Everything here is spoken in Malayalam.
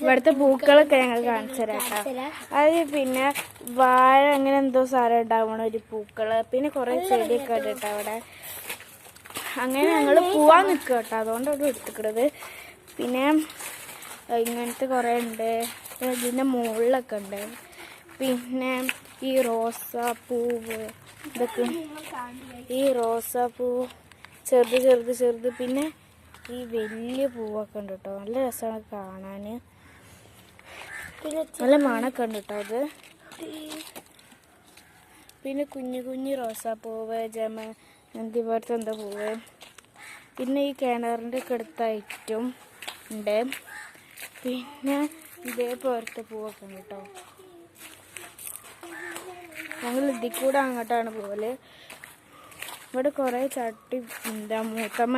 ഇവിടുത്തെ പൂക്കളൊക്കെ ഞങ്ങൾ കാണിച്ചു തരാം. അത് പിന്നെ വാഴ അങ്ങനെ എന്തോ സാധനം ഉണ്ടാവണം ഒരു പൂക്കള്, പിന്നെ കുറെ ചെടിയൊക്കെ ഉണ്ട് കേട്ടോ അവിടെ. അങ്ങനെ ഞങ്ങൾ പോവാൻ നിൽക്കുക കേട്ടോ, അതുകൊണ്ട് അവിടെ എടുത്തിക്കണത്. പിന്നെ ഇങ്ങനത്തെ കുറേ ഉണ്ട്, ഇതിൻ്റെ മുകളിലൊക്കെ ഉണ്ട്. പിന്നെ ഈ റോസാപ്പൂവ് ഇതൊക്കെ, ഈ റോസാപ്പൂവ് ചെറുത്. പിന്നെ ഈ വലിയ പൂവൊക്കെ ഉണ്ട് കേട്ടോ, നല്ല രസമാണ് കാണാൻ. നല്ല മണമൊക്കെ ഉണ്ട് കേട്ടോ അത്. പിന്നെ കുഞ്ഞു റോസാപ്പൂവ്, ജമന്തി പോലത്തെ എന്താ പൂവ്. പിന്നെ ഈ കിണറിൻ്റെ ഒക്കെ അടുത്തായിട്ടും ഉണ്ട്. പിന്നെ ഇതേപോലത്തെ പൂവൊക്കെ ഉണ്ട് കേട്ടോ. ഞങ്ങൾ ഇതിൽ കൂടെ അങ്ങോട്ടാണ് പോകല്. ഇവിടെ കുറേ ചട്ടി എന്താ മൂത്തമ്മ